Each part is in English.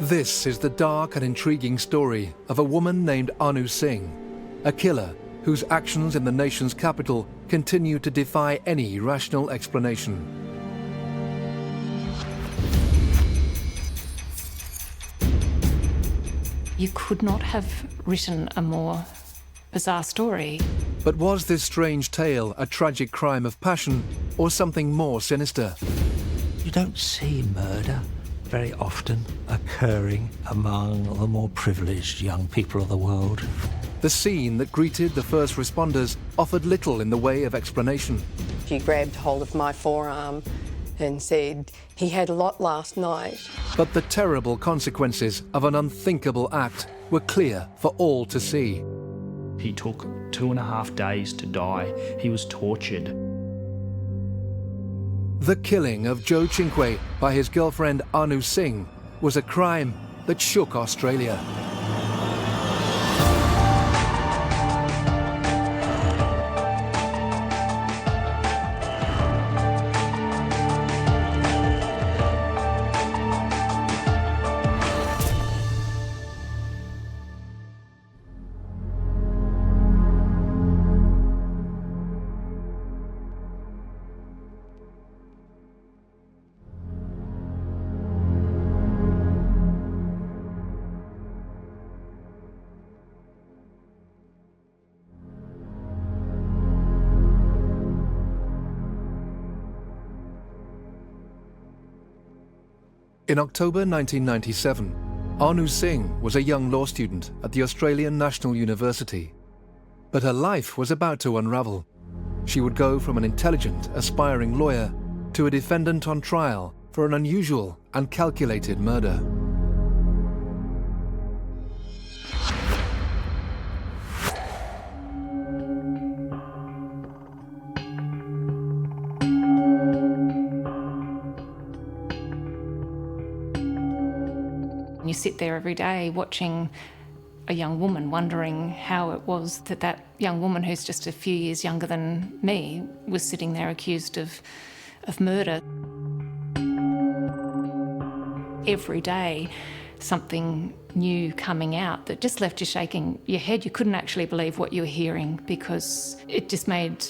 This is the dark and intriguing story of a woman named Anu Singh, a killer whose actions in the nation's capital continue to defy any rational explanation. You could not have written a more bizarre story. But was this strange tale a tragic crime of passion or something more sinister? You don't see murder very often occurring among the more privileged young people of the world. The scene that greeted the first responders offered little in the way of explanation. She grabbed hold of my forearm and said, "He had a lot last night." But the terrible consequences of an unthinkable act were clear for all to see. He took 2.5 days to die. He was tortured. The killing of Joe Cinque by his girlfriend Anu Singh was a crime that shook Australia. In October 1997, Anu Singh was a young law student at the Australian National University. But her life was about to unravel. She would go from an intelligent, aspiring lawyer to a defendant on trial for an unusual and calculated murder. You sit there every day watching a young woman, wondering how it was that that young woman, who's just a few years younger than me, was sitting there accused of murder. Every day, something new coming out that just left you shaking your head. You couldn't actually believe what you were hearing because it just made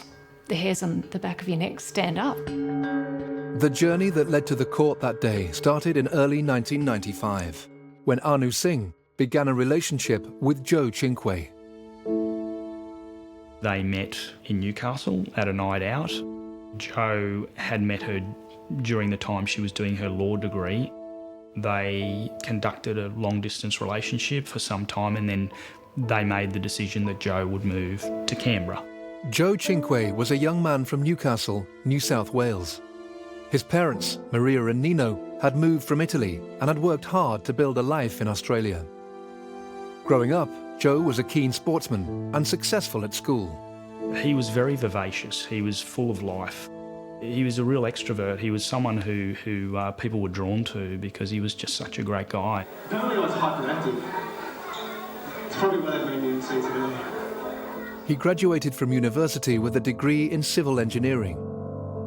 the hairs on the back of your neck stand up. The journey that led to the court that day started in early 1995, when Anu Singh began a relationship with Joe Cinque. They met in Newcastle at a night out. Joe had met her during the time she was doing her law degree. They conducted a long-distance relationship for some time, and then they made the decision that Joe would move to Canberra. Joe Cinque was a young man from Newcastle, New South Wales. His parents, Maria and Nino, had moved from Italy and had worked hard to build a life in Australia. Growing up, Joe was a keen sportsman and successful at school. He was very vivacious. He was full of life. He was a real extrovert. He was someone who people were drawn to because he was just such a great guy. Apparently I was hyperactive. It's probably why they made me insane today. He graduated from university with a degree in civil engineering,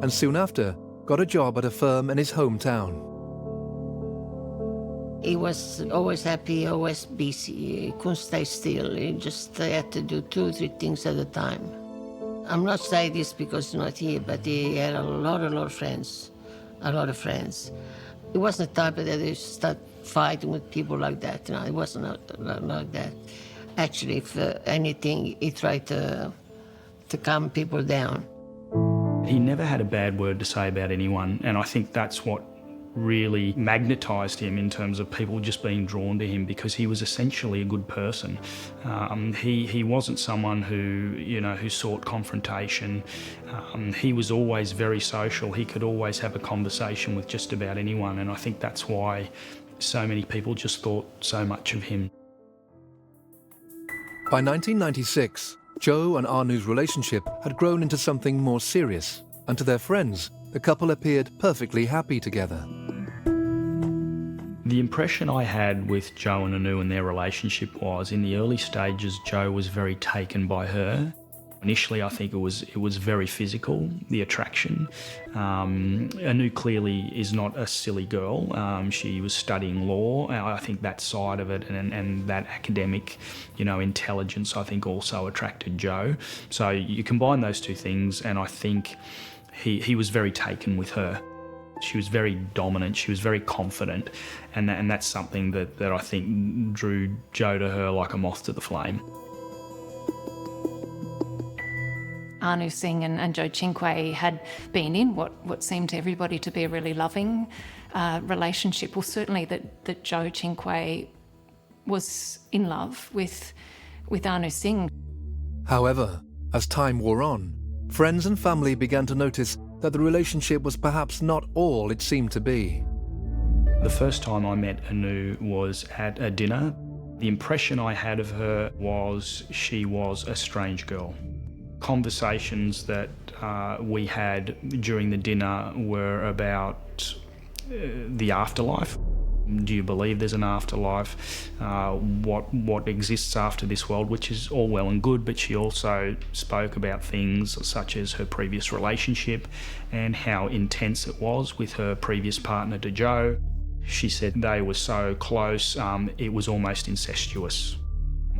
and soon after got a job at a firm in his hometown. He was always happy, always busy. He couldn't stay still. He just had to do 2 or 3 things at a time. I'm not saying this because he's not here, but he had a lot of friends, a lot of friends. He wasn't the type that he start fighting with people like that. He wasn't like that. Actually, if anything, he tried to calm people down. He never had a bad word to say about anyone, and I think that's what really magnetised him in terms of people just being drawn to him, because he was essentially a good person. He wasn't someone who sought confrontation. He was always very social. He could always have a conversation with just about anyone, and I think that's why so many people just thought so much of him. By 1996, Joe and Anu's relationship had grown into something more serious, and to their friends, the couple appeared perfectly happy together. The impression I had with Joe and Anu and their relationship was, in the early stages, Joe was very taken by her. Initially, I think it was very physical, the attraction. Anu clearly is not a silly girl. She was studying law. I think that side of it and that academic, intelligence, I think also attracted Joe. So you combine those two things, and I think he was very taken with her. She was very dominant, she was very confident, and that's something that I think drew Joe to her like a moth to the flame. Anu Singh and Joe Cinque had been in what seemed to everybody to be a really loving relationship. Well, certainly that Joe Cinque was in love with Anu Singh. However, as time wore on, friends and family began to notice that the relationship was perhaps not all it seemed to be. The first time I met Anu was at a dinner. The impression I had of her was she was a strange girl. Conversations that we had during the dinner were about the afterlife. Do you believe there's an afterlife? What exists after this world, which is all well and good, but she also spoke about things such as her previous relationship and how intense it was with her previous partner to Joe. She said they were so close, it was almost incestuous.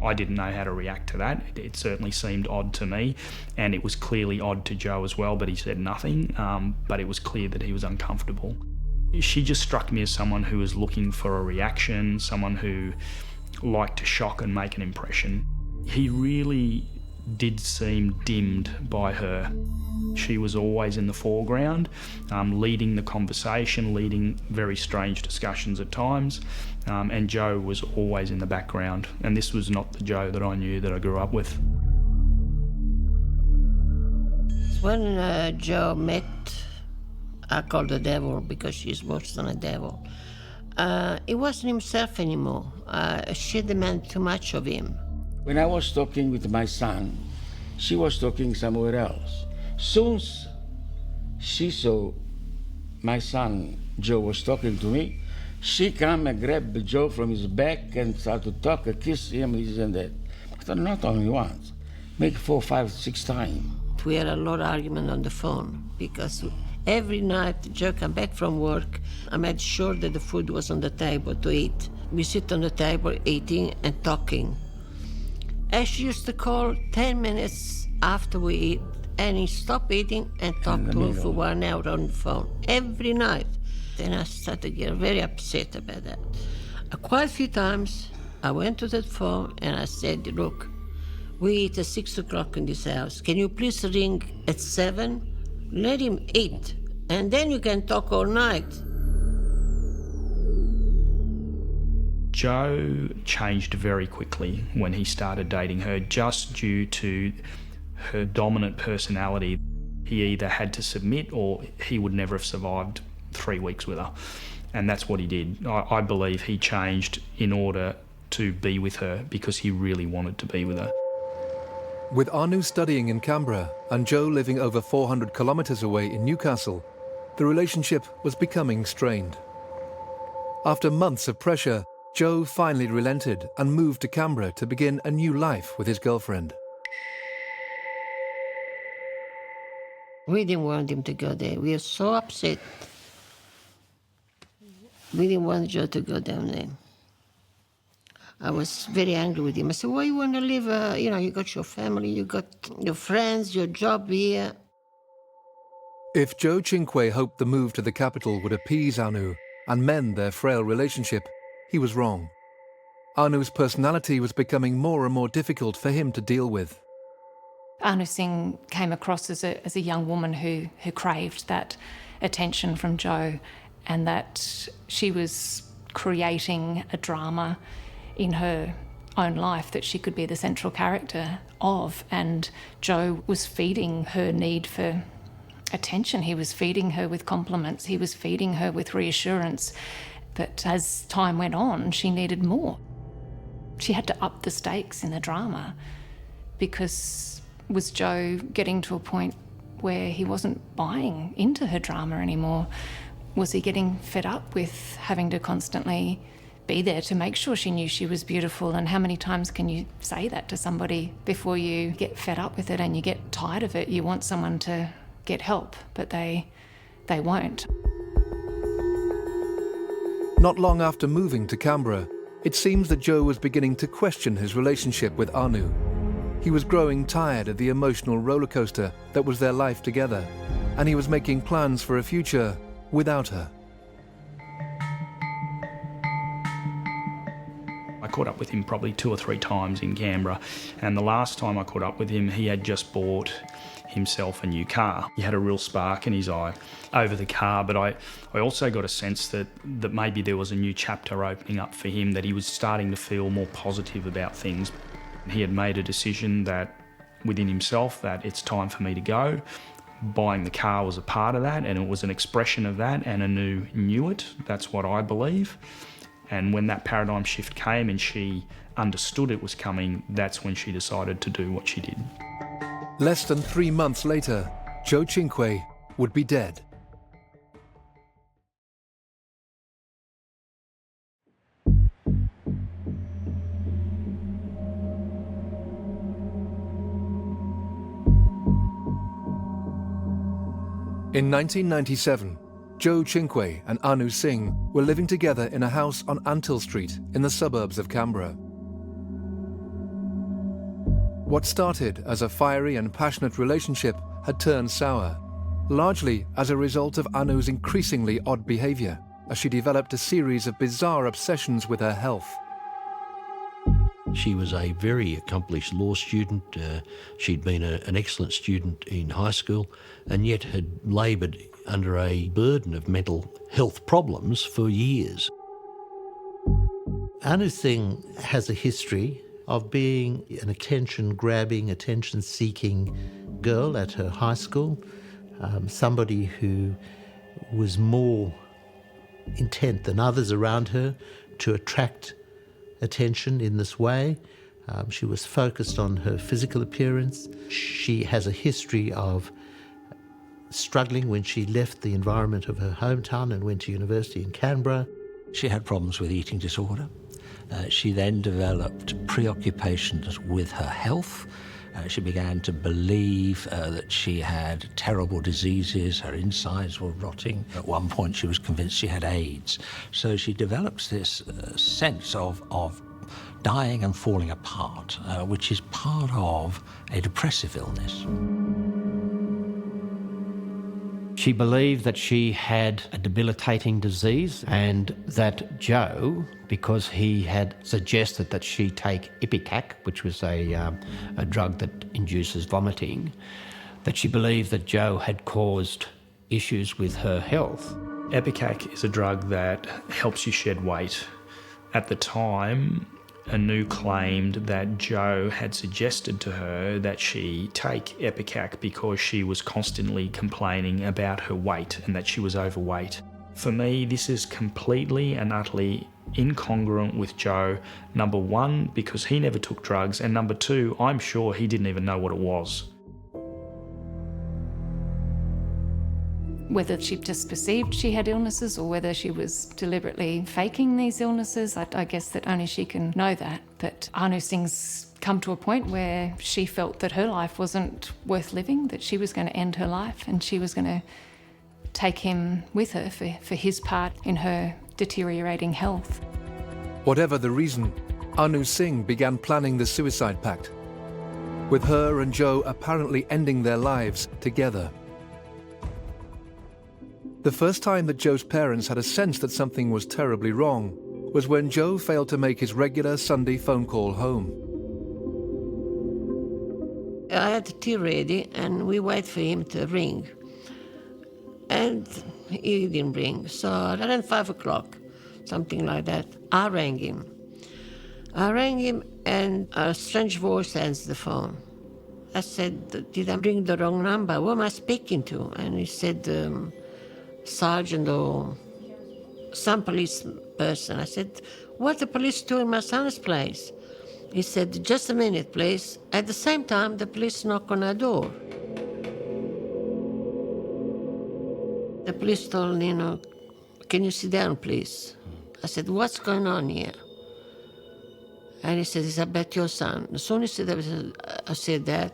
I didn't know how to react to that. It certainly seemed odd to me, and it was clearly odd to Joe as well, but he said nothing, but it was clear that he was uncomfortable. She just struck me as someone who was looking for a reaction, someone who liked to shock and make an impression. He really did seem dimmed by her. She was always in the foreground, leading the conversation, leading very strange discussions at times, and Joe was always in the background. And this was not the Joe that I knew, that I grew up with. When Joe met, I call the devil because she's worse than a devil, he wasn't himself anymore. She demanded too much of him. When I was talking with my son, she was talking somewhere else. Soon she saw my son, Joe, was talking to me, she come and grabbed Joe from his back and started to talk, kiss him, this and that. But not only once, maybe 4, 5, 6 times. We had a lot of argument on the phone because every night Joe come back from work, I made sure that the food was on the table to eat. We sit on the table eating and talking. And she used to call 10 minutes after we eat, and he stopped eating and talked to me for 1 hour on the phone, every night. Then I started to get very upset about that. Quite a few times, I went to that phone and I said, look, we eat at 6 o'clock in this house. Can you please ring at 7? Let him eat, and then you can talk all night. Joe changed very quickly when he started dating her, just due to her dominant personality. He either had to submit or he would never have survived 3 weeks with her. And that's what he did. I believe he changed in order to be with her because he really wanted to be with her. With Anu studying in Canberra and Joe living over 400 kilometres away in Newcastle, the relationship was becoming strained. After months of pressure, Joe finally relented and moved to Canberra to begin a new life with his girlfriend. We didn't want him to go there. We were so upset. We didn't want Joe to go down there. I was very angry with him. I said, why you want to live? You got your family, you got your friends, your job here. If Joe Cinque hoped the move to the capital would appease Anu and mend their frail relationship, he was wrong. Anu's personality was becoming more and more difficult for him to deal with. Anu Singh came across as a young woman who craved that attention from Joe, and that she was creating a drama in her own life that she could be the central character of, and Joe was feeding her need for attention. He was feeding her with compliments. He was feeding her with reassurance. But as time went on, she needed more. She had to up the stakes in the drama, because was Joe getting to a point where he wasn't buying into her drama anymore? Was he getting fed up with having to constantly be there to make sure she knew she was beautiful. And how many times can you say that to somebody before you get fed up with it and you get tired of it? You want someone to get help, but they won't. Not long after moving to Canberra, it seems that Joe was beginning to question his relationship with Anu. He was growing tired of the emotional roller coaster that was their life together, and he was making plans for a future without her. I caught up with him probably 2 or 3 times in Canberra, and the last time I caught up with him, he had just bought himself a new car. He had a real spark in his eye over the car, but I also got a sense that maybe there was a new chapter opening up for him, that he was starting to feel more positive about things. He had made a decision that within himself that it's time for me to go. Buying the car was a part of that, and it was an expression of that, and Anu knew it. That's what I believe. And when that paradigm shift came and she understood it was coming, that's when she decided to do what she did. Less than 3 months later, Joe Cinque would be dead. In 1997, Joe Cinque and Anu Singh were living together in a house on Antill Street in the suburbs of Canberra. What started as a fiery and passionate relationship had turned sour, largely as a result of Anu's increasingly odd behaviour, as she developed a series of bizarre obsessions with her health. She was a very accomplished law student. She'd been an excellent student in high school and yet had laboured under a burden of mental health problems for years. Anu Singh has a history of being an attention-grabbing, attention-seeking girl at her high school, somebody who was more intent than others around her to attract attention in this way. She was focused on her physical appearance. She has a history of struggling when she left the environment of her hometown and went to university in Canberra. She had problems with eating disorder. She then developed preoccupations with her health. She began to believe that she had terrible diseases, her insides were rotting. At one point she was convinced she had AIDS. So she develops this sense of dying and falling apart, which is part of a depressive illness. She believed that she had a debilitating disease and that Joe, because he had suggested that she take Ipecac, which was a drug that induces vomiting, that she believed that Joe had caused issues with her health. Ipecac is a drug that helps you shed weight. At the time, Anu claimed that Joe had suggested to her that she take Ipecac because she was constantly complaining about her weight and that she was overweight. For me, this is completely and utterly incongruent with Joe. Number one, because he never took drugs, and number two, I'm sure he didn't even know what it was. Whether she just perceived she had illnesses or whether she was deliberately faking these illnesses, I guess that only she can know that. But Anu Singh's come to a point where she felt that her life wasn't worth living, that she was going to end her life and she was going to take him with her for his part in her deteriorating health. Whatever the reason, Anu Singh began planning the suicide pact, with her and Joe apparently ending their lives together. The first time that Joe's parents had a sense that something was terribly wrong was when Joe failed to make his regular Sunday phone call home. I had the tea ready and we wait for him to ring. And he didn't ring. So around 5 o'clock, something like that, I rang him. And a strange voice answered the phone. I said, did I ring the wrong number? Who am I speaking to? And he said, sergeant or some police person. I said, what the police do in my son's place? He said, just a minute, please. At the same time, the police knock on our door. The police told, can you sit down, please? I said, what's going on here? And he said, it's about your son. As soon as I said that,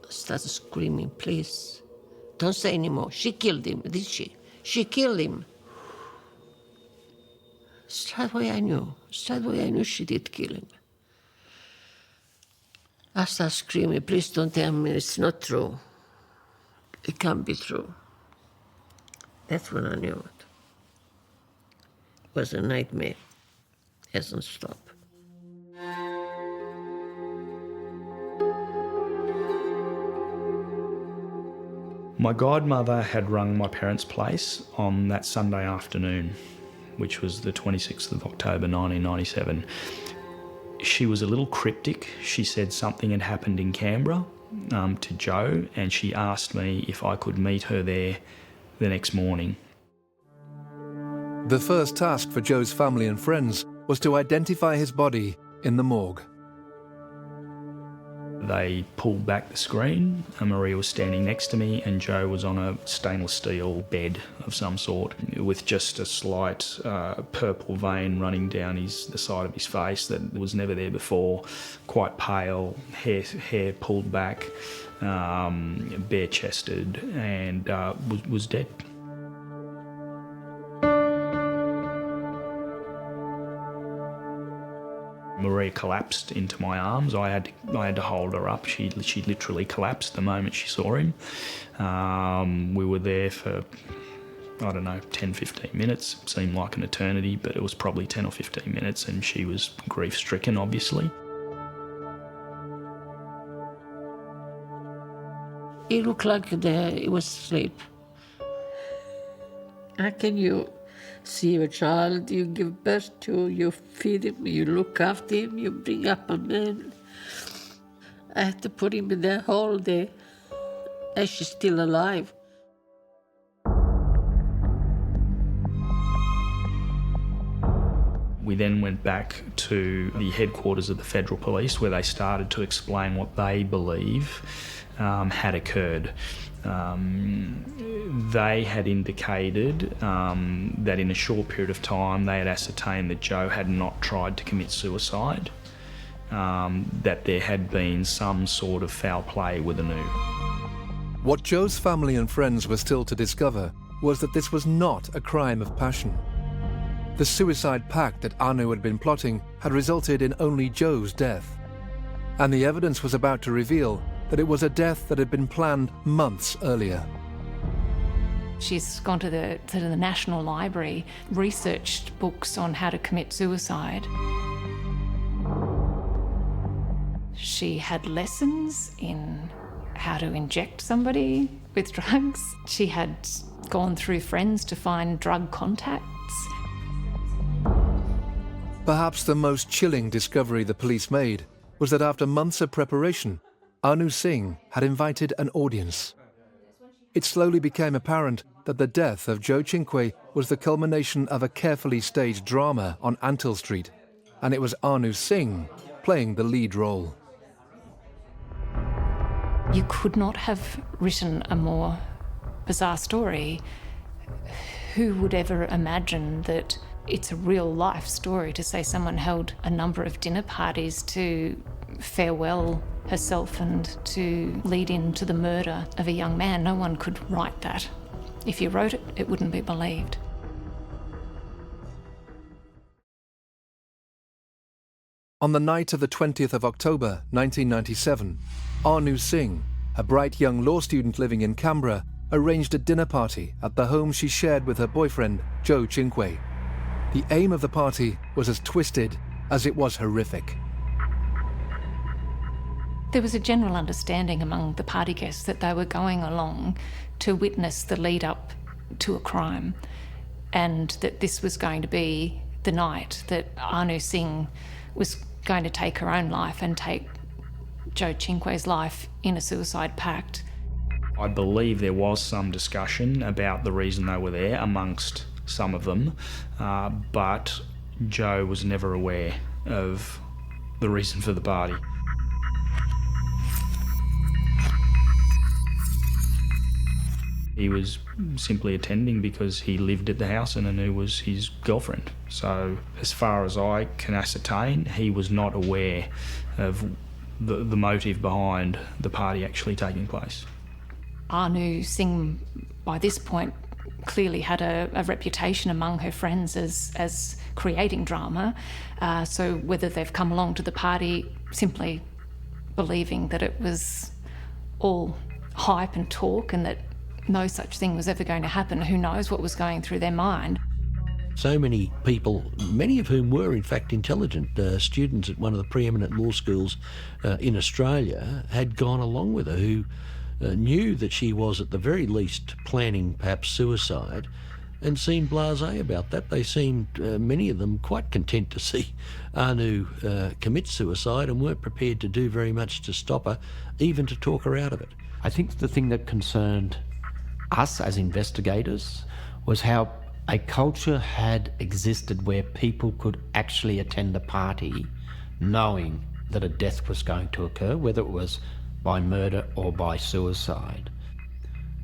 I started screaming, please, don't say anymore. She killed him, did she? She killed him. Straight away I knew she did kill him. I started screaming, please don't tell me it's not true. It can't be true. That's when I knew it. It was a nightmare. Hasn't stopped. My godmother had rung my parents' place on that Sunday afternoon, which was the 26th of October 1997. She was a little cryptic. She said something had happened in Canberra to Joe, and she asked me if I could meet her there the next morning. The first task for Joe's family and friends was to identify his body in the morgue. They pulled back the screen, and Maria was standing next to me, and Joe was on a stainless steel bed of some sort with just a slight purple vein running down the side of his face that was never there before, quite pale, hair pulled back, bare-chested, and was dead. Maria collapsed into my arms. I had to hold her up. She literally collapsed the moment she saw him. We were there for, 10, 15 minutes. Seemed like an eternity, but it was probably 10 or 15 minutes, and she was grief-stricken, obviously. He looked like he was asleep. How can you see a child you give birth to, you feed him, you look after him, you bring up a man? I had to put him in there whole day, and she's still alive. We then went back to the headquarters of the Federal Police, where they started to explain what they believe had occurred. They had indicated that in a short period of time they had ascertained that Joe had not tried to commit suicide, that there had been some sort of foul play with Anu. What Joe's family and friends were still to discover was that this was not a crime of passion. The suicide pact that Anu had been plotting had resulted in only Joe's death, and the evidence was about to reveal that it was a death that had been planned months earlier. She's gone to the National Library, researched books on how to commit suicide. She had lessons in how to inject somebody with drugs. She had gone through friends to find drug contacts. Perhaps the most chilling discovery the police made was that after months of preparation, Anu Singh had invited an audience. It slowly became apparent that the death of Joe Cinque was the culmination of a carefully staged drama on Antill Street, and it was Anu Singh playing the lead role. You could not have written a more bizarre story. Who would ever imagine that it's a real life story to say someone held a number of dinner parties to farewell herself and to lead into the murder of a young man? No one could write that. If you wrote it, it wouldn't be believed. On the night of the 20th of October 1997, Anu Singh, a bright young law student living in Canberra, arranged a dinner party at the home she shared with her boyfriend, Joe Cinque. The aim of the party was as twisted as it was horrific. There was a general understanding among the party guests that they were going along to witness the lead up to a crime, and that this was going to be the night that Anu Singh was going to take her own life and take Joe Cinque's life in a suicide pact. I believe there was some discussion about the reason they were there amongst some of them, but Joe was never aware of the reason for the party. He was simply attending because he lived at the house and Anu was his girlfriend. So as far as I can ascertain, he was not aware of the motive behind the party actually taking place. Anu Singh, by this point, clearly had a reputation among her friends as creating drama. So whether they've come along to the party simply believing that it was all hype and talk and that no such thing was ever going to happen, who knows what was going through their mind. So many people, many of whom were in fact intelligent students at one of the preeminent law schools in Australia, had gone along with her, who knew that she was at the very least planning perhaps suicide, and seemed blasé about that. They seemed, many of them, quite content to see Anu commit suicide and weren't prepared to do very much to stop her, even to talk her out of it. I think the thing that concerned us as investigators was how a culture had existed where people could actually attend a party knowing that a death was going to occur, whether it was by murder or by suicide,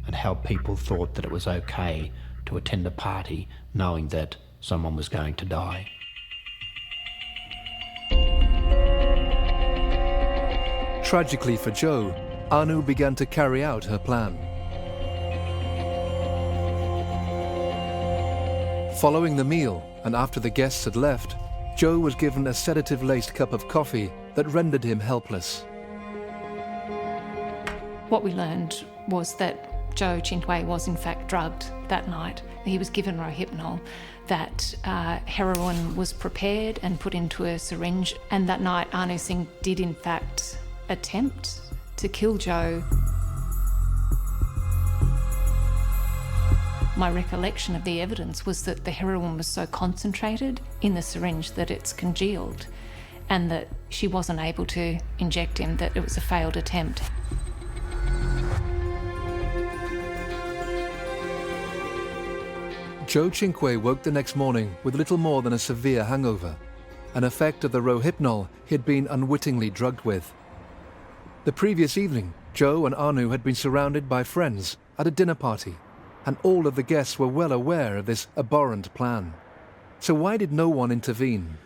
and how people thought that it was okay to attend a party knowing that someone was going to die. Tragically for Joe, Anu began to carry out her plan. Following the meal, and after the guests had left, Joe was given a sedative-laced cup of coffee that rendered him helpless. What we learned was that Joe Cinque was in fact drugged that night. He was given Rohypnol, that heroin was prepared and put into a syringe, and that night Anu Singh did in fact attempt to kill Joe. My recollection of the evidence was that the heroin was so concentrated in the syringe that it's congealed, and that she wasn't able to inject him, that it was a failed attempt. Joe Cinque woke the next morning with little more than a severe hangover, an effect of the Rohypnol he had been unwittingly drugged with. The previous evening, Joe and Anu had been surrounded by friends at a dinner party, and all of the guests were well aware of this abhorrent plan. So why did no one intervene?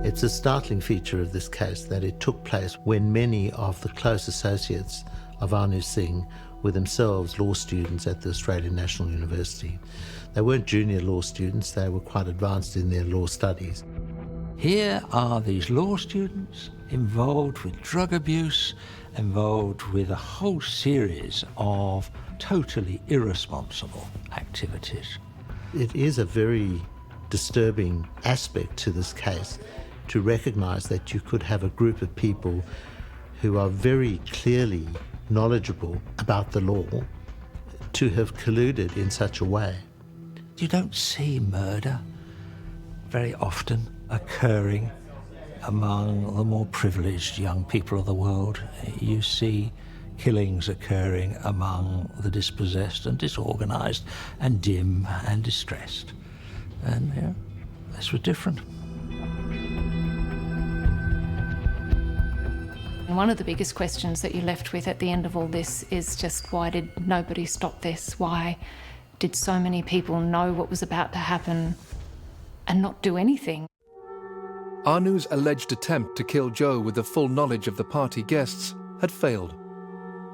It's a startling feature of this case that it took place when many of the close associates of Anu Singh were themselves law students at the Australian National University. They weren't junior law students, they were quite advanced in their law studies. Here are these law students involved with drug abuse, involved with a whole series of totally irresponsible activities. It is a very disturbing aspect to this case to recognise that you could have a group of people who are very clearly knowledgeable about the law to have colluded in such a way. You don't see murder very often occurring among the more privileged young people of the world. You see killings occurring among the dispossessed and disorganised and dim and distressed. And this was different. And one of the biggest questions that you're left with at the end of all this is just, why did nobody stop this? Why did so many people know what was about to happen and not do anything? Anu's alleged attempt to kill Joe with the full knowledge of the party guests had failed.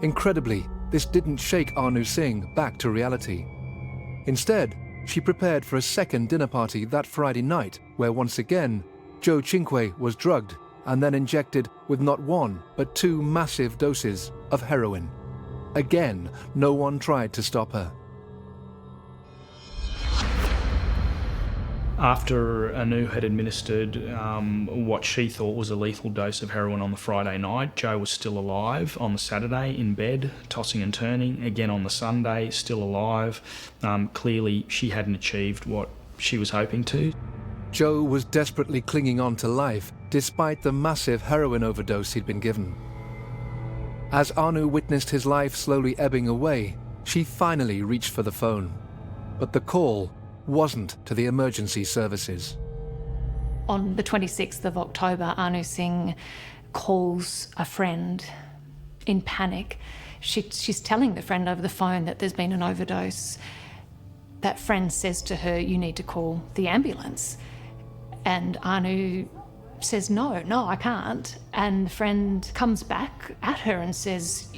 Incredibly, this didn't shake Anu Singh back to reality. Instead, she prepared for a second dinner party that Friday night, where once again, Joe Cinque was drugged and then injected with not one, but 2 massive doses of heroin. Again, no one tried to stop her. After Anu had administered what she thought was a lethal dose of heroin on the Friday night, Joe was still alive on the Saturday in bed, tossing and turning. Again on the Sunday, still alive. Clearly, she hadn't achieved what she was hoping to. Joe was desperately clinging on to life despite the massive heroin overdose he'd been given. As Anu witnessed his life slowly ebbing away, she finally reached for the phone. But the call wasn't to the emergency services. On the 26th of October, Anu Singh calls a friend in panic. She's telling the friend over the phone that there's been an overdose. That friend says to her, "You need to call the ambulance." And Anu says, no, I can't. And the friend comes back at her and says,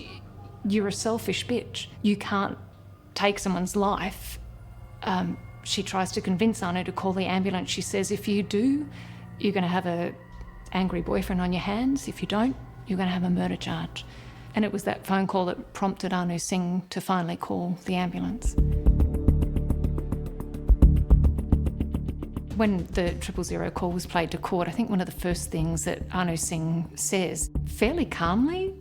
"You're a selfish bitch. You can't take someone's life." She tries to convince Anu to call the ambulance. She says, "If you do, you're going to have an angry boyfriend on your hands. If you don't, you're going to have a murder charge." And it was that phone call that prompted Anu Singh to finally call the ambulance. When the 000 call was played to court, I think one of the first things that Anu Singh says, fairly calmly,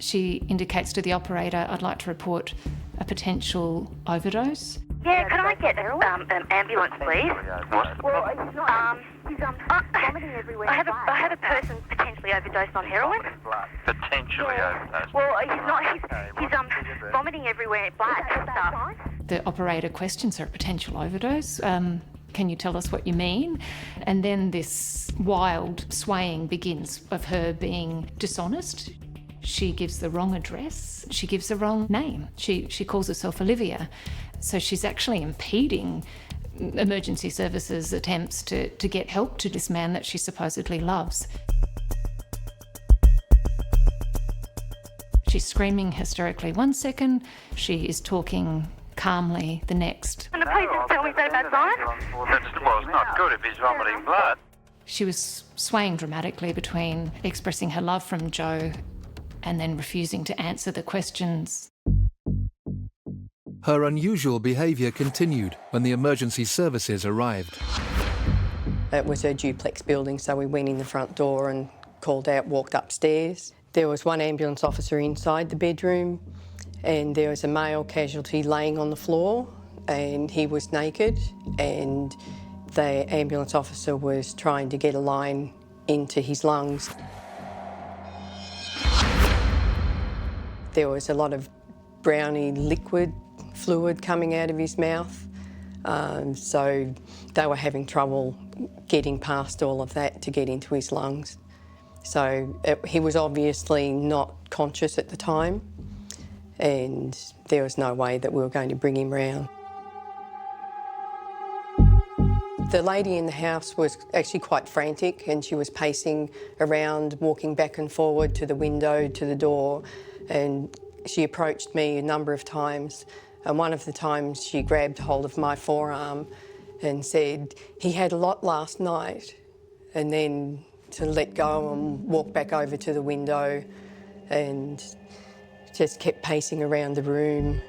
she indicates to the operator, "I'd like to report a potential overdose." Yeah, can I get an ambulance, please? What? Well, he's vomiting everywhere. I have a person potentially overdosed on heroin. Potentially overdosed? Well, he's vomiting everywhere, blood and stuff. The operator questions her, "A potential overdose? Can you tell us what you mean?" And then this wild swaying begins of her being dishonest. She gives the wrong address. She gives the wrong name. She calls herself Olivia. So she's actually impeding emergency services' attempts to get help to this man that she supposedly loves. She's screaming hysterically one second. She is talking calmly the next. And the police just tell me so bad sign? Well, it's not good if he's vomiting blood. She was swaying dramatically between expressing her love from Joe and then refusing to answer the questions. Her unusual behaviour continued when the emergency services arrived. It was a duplex building, so we went in the front door and called out, walked upstairs. There was one ambulance officer inside the bedroom, and there was a male casualty laying on the floor, and he was naked, and the ambulance officer was trying to get a line into his lungs. There was a lot of browny liquid fluid coming out of his mouth, so they were having trouble getting past all of that to get into his lungs. So he was obviously not conscious at the time, and there was no way that we were going to bring him round. The lady in the house was actually quite frantic, and she was pacing around, walking back and forward to the window, to the door, and she approached me a number of times. And one of the times she grabbed hold of my forearm and said, "He had a lot last night," and then to let go and walk back over to the window and just kept pacing around the room.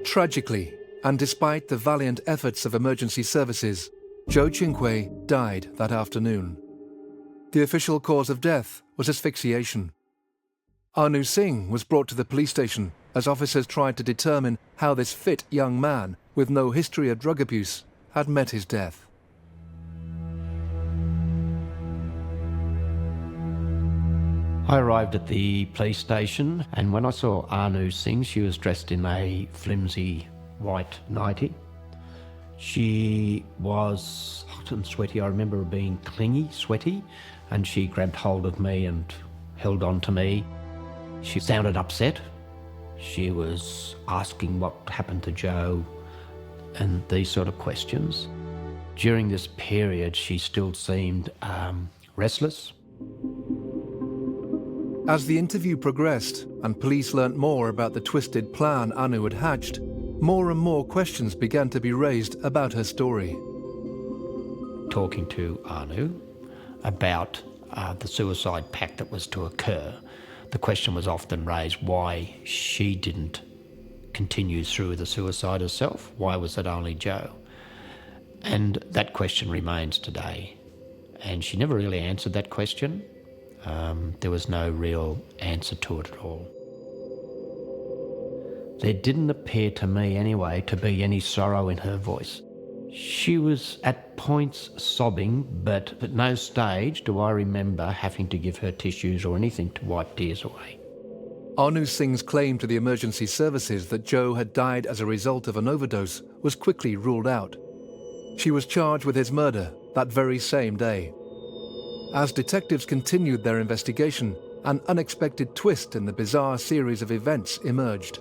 Tragically, and despite the valiant efforts of emergency services, Joe Cinque died that afternoon. The official cause of death was asphyxiation. Anu Singh was brought to the police station as officers tried to determine how this fit young man with no history of drug abuse had met his death. I arrived at the police station, and when I saw Anu Singh, she was dressed in a flimsy white nightie. She was hot and sweaty. I remember her being clingy, sweaty, and she grabbed hold of me and held on to me. She sounded upset. She was asking what happened to Joe and these sort of questions. During this period, she still seemed restless. As the interview progressed and police learnt more about the twisted plan Anu had hatched, more and more questions began to be raised about her story. Talking to Anu about the suicide pact that was to occur, the question was often raised why she didn't continue through with the suicide herself. Why was it only Joe? And that question remains today. And she never really answered that question. There was no real answer to it at all. There didn't appear to me anyway to be any sorrow in her voice. She was at points sobbing, but at no stage do I remember having to give her tissues or anything to wipe tears away. Anu Singh's claim to the emergency services that Joe had died as a result of an overdose was quickly ruled out. She was charged with his murder that very same day. As detectives continued their investigation, an unexpected twist in the bizarre series of events emerged.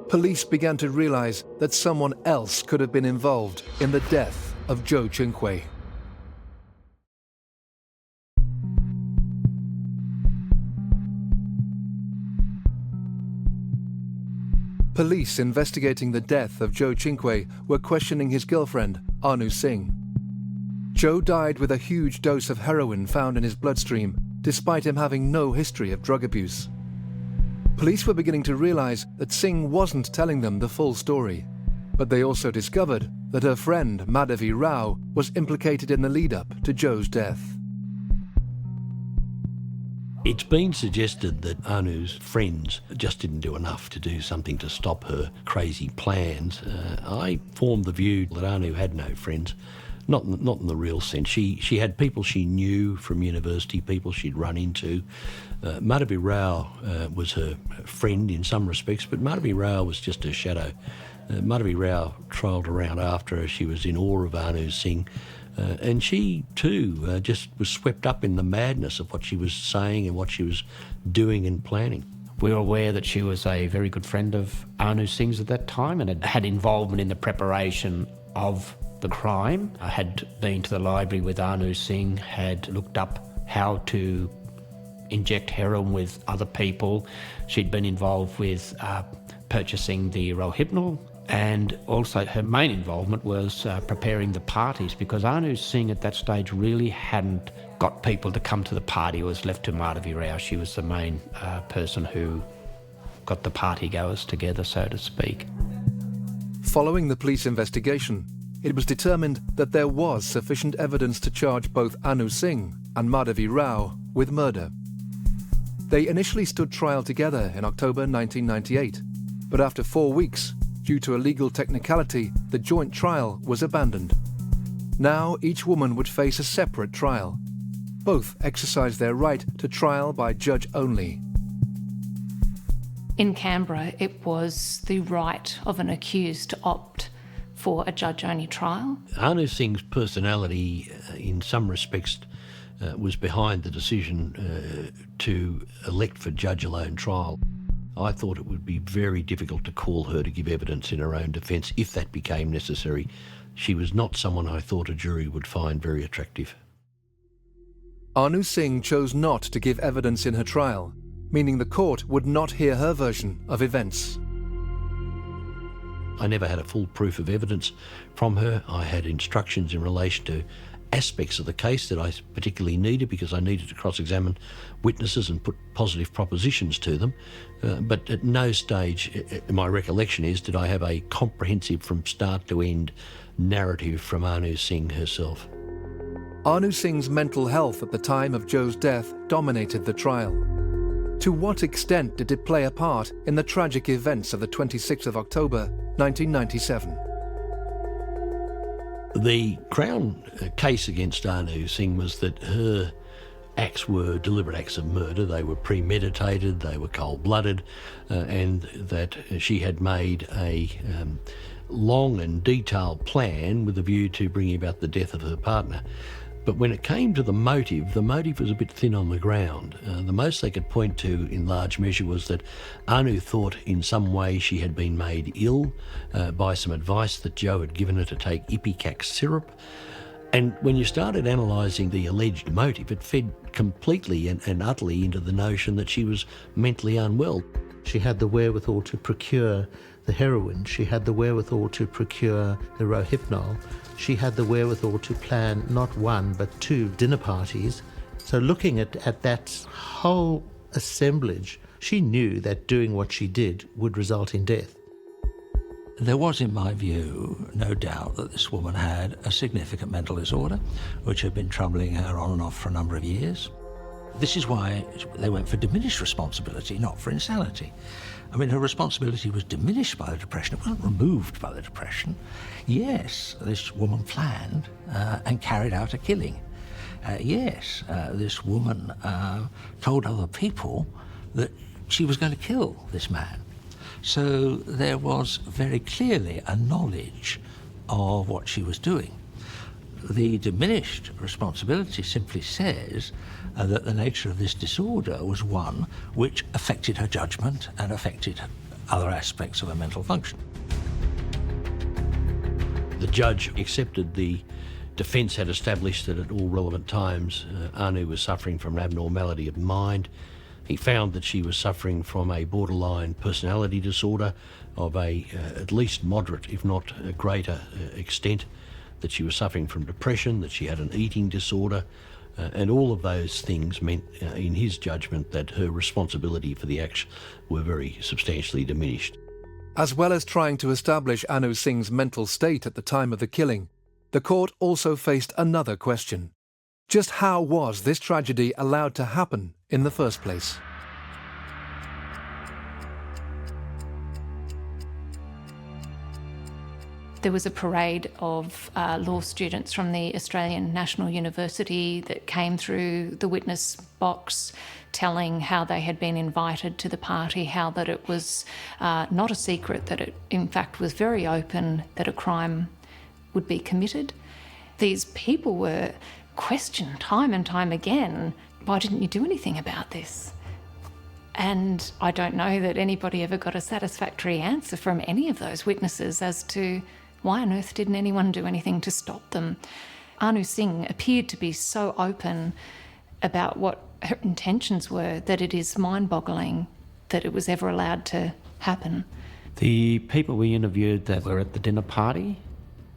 Police began to realize that someone else could have been involved in the death of Joe Cinque. Police investigating the death of Joe Cinque were questioning his girlfriend, Singh. Joe died with a huge dose of heroin found in his bloodstream, despite him having no history of drug abuse. Police were beginning to realize that Singh wasn't telling them the full story, but they also discovered that her friend Madhavi Rao was implicated in the lead-up to Joe's death. It's been suggested that Anu's friends just didn't do enough to do something to stop her crazy plans. I formed the view that Anu had no friends, not in the real sense. She had people she knew from university, people she'd run into. Madhavi Rao was her friend in some respects, but Madhavi Rao was just her shadow. Madhavi Rao trailed around after her. She was in awe of Anu Singh. And she, too, just was swept up in the madness of what she was saying and what she was doing and planning. We were aware that she was a very good friend of Anu Singh's at that time and had involvement in the preparation of the crime. I had been to the library with Anu Singh, had looked up how to inject heroin with other people. She'd been involved with purchasing the Rohypnol, and also her main involvement was preparing the parties, because Anu Singh at that stage really hadn't got people to come to the party. It was left to Madhavi Rao. She was the main person who got the party goers together, so to speak. Following the police investigation, it was determined that there was sufficient evidence to charge both Anu Singh and Madhavi Rao with murder. They initially stood trial together in October 1998, but after 4 weeks, due to a legal technicality, the joint trial was abandoned. Now each woman would face a separate trial. Both exercised their right to trial by judge only. In Canberra, it was the right of an accused to opt for a judge-only trial. Anu Singh's personality, in some respects, was behind the decision to elect for judge-alone trial. I thought it would be very difficult to call her to give evidence in her own defence if that became necessary. She was not someone I thought a jury would find very attractive. Anu Singh chose not to give evidence in her trial, meaning the court would not hear her version of events. I never had a full proof of evidence from her. I had instructions in relation to aspects of the case that I particularly needed, because I needed to cross-examine witnesses and put positive propositions to them. But at no stage, my recollection is, did I have a comprehensive from start to end narrative from Anu Singh herself. Anu Singh's mental health at the time of Joe's death dominated the trial. To what extent did it play a part in the tragic events of the 26th of October, 1997? The Crown case against Anu Singh was that her acts were deliberate acts of murder. They were premeditated, they were cold-blooded, and that she had made a long and detailed plan with a view to bringing about the death of her partner. But when it came to the motive was a bit thin on the ground. The most they could point to in large measure was that Anu thought in some way she had been made ill by some advice that Joe had given her to take ipecac syrup. And when you started analysing the alleged motive, it fed completely and utterly into the notion that she was mentally unwell. She had the wherewithal to procure the heroin. She had the wherewithal to procure the Rohypnol. She had the wherewithal to plan not one but 2 dinner parties. So looking at that whole assemblage, she knew that doing what she did would result in death. There was, in my view, no doubt that this woman had a significant mental disorder, which had been troubling her on and off for a number of years. This is why they went for diminished responsibility, not for insanity. I mean, her responsibility was diminished by the depression. It wasn't removed by the depression. Yes, this woman planned and carried out a killing. Yes, this woman told other people that she was going to kill this man. So there was very clearly a knowledge of what she was doing. The diminished responsibility simply says that the nature of this disorder was one which affected her judgment and affected other aspects of her mental function. The judge accepted the defence had established that at all relevant times Anu was suffering from an abnormality of mind. He found that she was suffering from a borderline personality disorder of at least moderate, if not a greater extent, that she was suffering from depression, that she had an eating disorder, and all of those things meant, in his judgment, that her responsibility for the acts were very substantially diminished. As well as trying to establish Anu Singh's mental state at the time of the killing, the court also faced another question. Just how was this tragedy allowed to happen in the first place? There was a parade of law students from the Australian National University that came through the witness box telling how they had been invited to the party, how that it was not a secret, that it in fact was very open, that a crime would be committed. These people were questioned time and time again, why didn't you do anything about this? And I don't know that anybody ever got a satisfactory answer from any of those witnesses as to why on earth didn't anyone do anything to stop them. Anu Singh appeared to be so open about what her intentions were that it is mind-boggling that it was ever allowed to happen. The people we interviewed that were at the dinner party,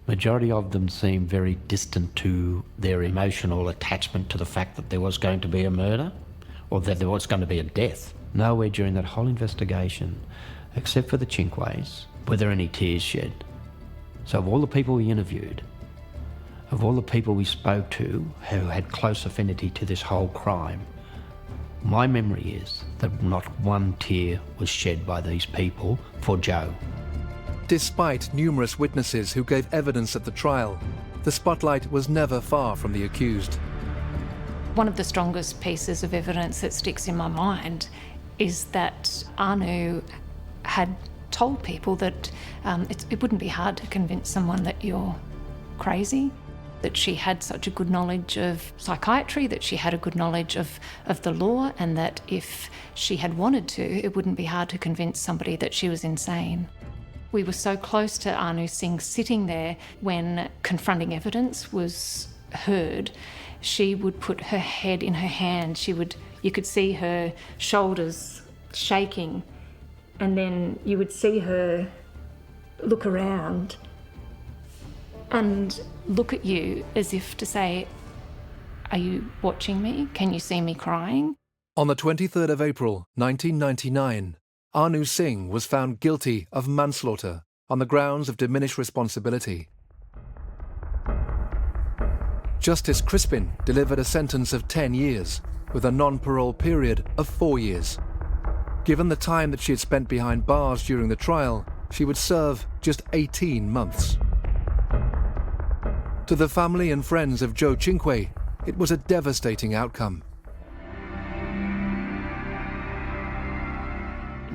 majority of them seemed very distant to their emotional attachment to the fact that there was going to be a murder or that there was going to be a death. Nowhere during that whole investigation, except for the Cinques, were there any tears shed. So of all the people we interviewed, of all the people we spoke to who had close affinity to this whole crime, my memory is that not one tear was shed by these people for Joe. Despite numerous witnesses who gave evidence at the trial, the spotlight was never far from the accused. One of the strongest pieces of evidence that sticks in my mind is that Anu had told people that it wouldn't be hard to convince someone that you're crazy, that she had such a good knowledge of psychiatry, that she had a good knowledge of the law, and that if she had wanted to, it wouldn't be hard to convince somebody that she was insane. We were so close to Anu Singh sitting there when confronting evidence was heard. She would put her head in her hand. You could see her shoulders shaking, and then you would see her look around and look at you as if to say, are you watching me? Can you see me crying? On the 23rd of April, 1999, Anu Singh was found guilty of manslaughter on the grounds of diminished responsibility. Justice Crispin delivered a sentence of 10 years, with a non-parole period of 4 years. Given the time that she had spent behind bars during the trial, she would serve just 18 months. To the family and friends of Joe Cinque, it was a devastating outcome.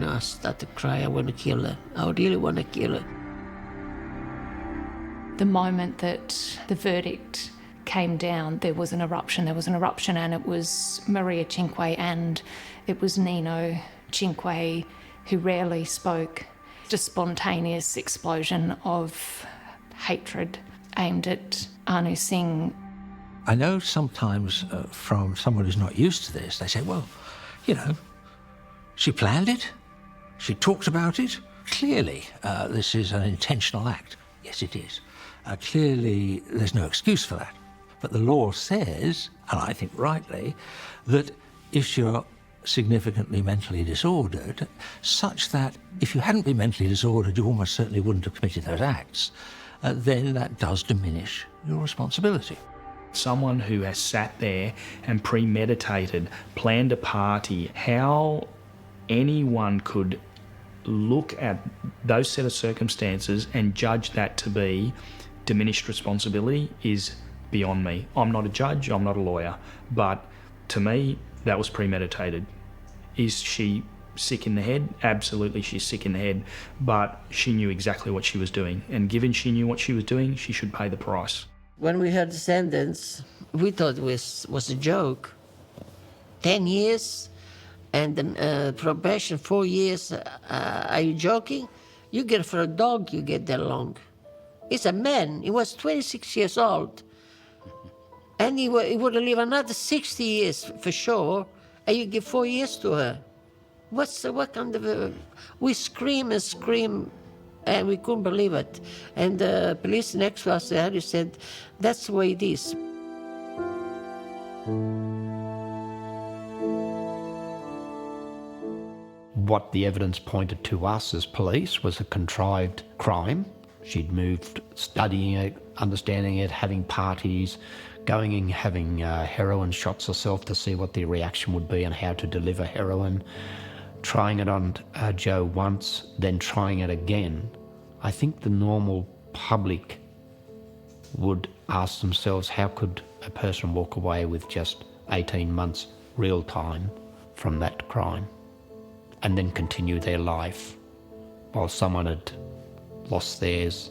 I started to cry, I want to kill her. I really want to kill her. The moment that the verdict came down, there was an eruption. There was an eruption, and it was Maria Cinque and it was Nino Cinque, who rarely spoke. Just spontaneous explosion of hatred aimed at Anu Singh. I know sometimes from someone who's not used to this, they say, well, she planned it, she talked about it. Clearly, this is an intentional act. Yes, it is. Clearly, there's no excuse for that. But the law says, and I think rightly, that if you're significantly mentally disordered, such that if you hadn't been mentally disordered, you almost certainly wouldn't have committed those acts, then that does diminish your responsibility. Someone who has sat there and premeditated, planned a party, how anyone could look at those set of circumstances and judge that to be diminished responsibility is beyond me. I'm not a judge, I'm not a lawyer, but to me, that was premeditated. Is she sick in the head? Absolutely, she's sick in the head, but she knew exactly what she was doing, and given she knew what she was doing, she should pay the price. When we heard the sentence, we thought it was a joke. 10 years and probation 4 years. Are you joking? You get for a dog, you get that long. He's a man. He was 26 years old. And he would live another 60 years for sure, and you give 4 years to her. What kind of we scream and scream, and we couldn't believe it. And the police next to us said, that's the way it is. What the evidence pointed to us as police was a contrived crime. She'd moved, studying it, understanding it, having parties, going and having heroin shots herself to see what the reaction would be and how to deliver heroin, trying it on Joe once, then trying it again. I think the normal public would ask themselves, how could a person walk away with just 18 months real time from that crime and then continue their life while someone had lost theirs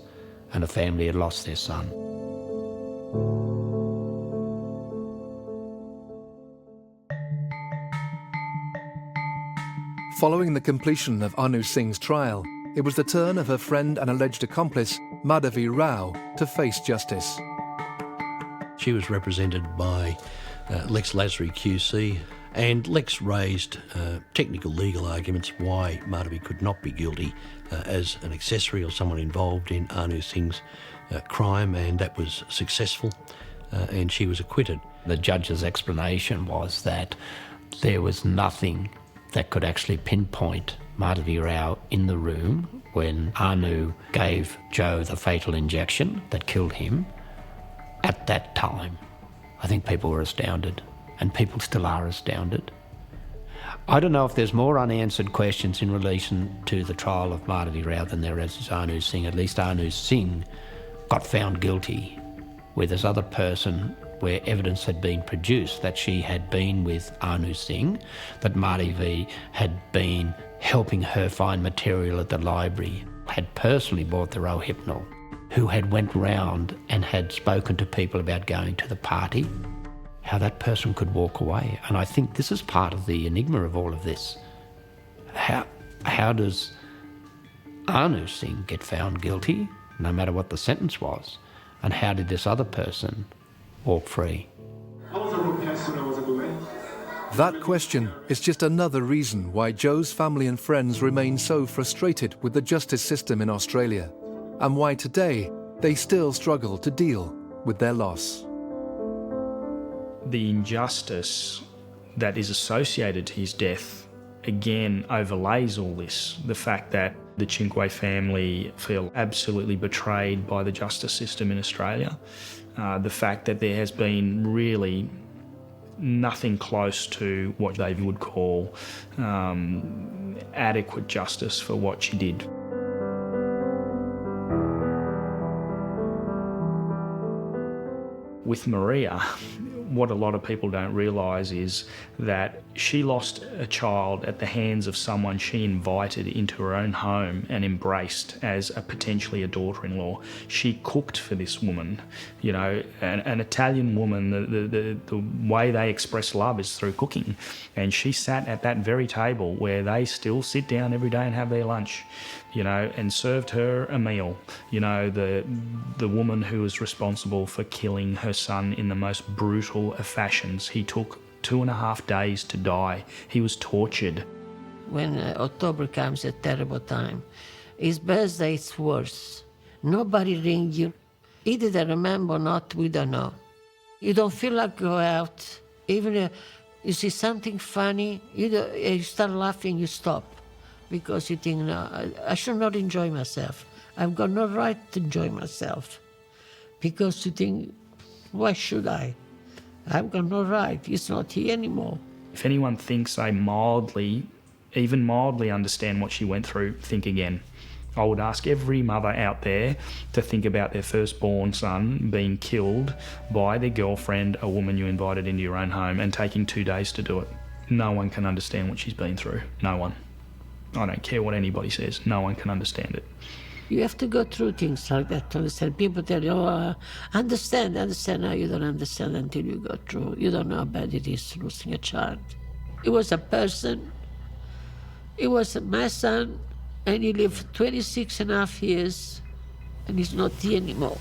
and a family had lost their son. Following the completion of Anu Singh's trial, it was the turn of her friend and alleged accomplice, Madhavi Rao, to face justice. She was represented by Lex Lasry QC, and Lex raised technical legal arguments why Madhavi could not be guilty as an accessory or someone involved in Anu Singh's crime, and that was successful, and she was acquitted. The judge's explanation was that there was nothing that could actually pinpoint Madhavi Rao in the room when Anu gave Joe the fatal injection that killed him at that time. I think people were astounded, and people still are astounded. I don't know if there's more unanswered questions in relation to the trial of Madhavi Rao than there is Anu Singh. At least Anu Singh got found guilty, where this other person, where evidence had been produced that she had been with Anu Singh, that Madhavi had been helping her find material at the library, had personally bought the Rohypnol, who had went round and had spoken to people about going to the party, how that person could walk away. And I think this is part of the enigma of all of this. How does Anu Singh get found guilty, no matter what the sentence was? And how did this other person walk free? I was a good person, I was a good man. That question is just another reason why Joe's family and friends remain so frustrated with the justice system in Australia, and why today they still struggle to deal with their loss. The injustice that is associated to his death again overlays all this. The fact that the Cinque family feel absolutely betrayed by the justice system in Australia. The fact that there has been really nothing close to what they would call adequate justice for what she did. With Maria, what a lot of people don't realise is that she lost a child at the hands of someone she invited into her own home and embraced as potentially a daughter-in-law. She cooked for this woman, you know, an Italian woman, the way they express love is through cooking. And she sat at that very table where they still sit down every day and have their lunch, you know, and served her a meal. You know, the woman who was responsible for killing her son in the most brutal of fashions. He took 2.5 days to die. He was tortured. When October comes, a terrible time. His birthday is worse. Nobody rings you. Either they remember or not, we don't know. You don't feel like go out. Even you see something funny, you start laughing, you stop. Because you think, no, I should not enjoy myself. I've got no right to enjoy myself. Because you think, why should I? I've got no right. It's not here anymore. If anyone thinks they even mildly understand what she went through, think again. I would ask every mother out there to think about their firstborn son being killed by their girlfriend, a woman you invited into your own home, and taking 2 days to do it. No one can understand what she's been through. No one. I don't care what anybody says. No one can understand it. You have to go through things like that to understand. People tell you, understand. No, you don't understand until you go through. You don't know how bad it is losing a child. He was a person. He was my son, and he lived 26 and a half years, and he's not here anymore.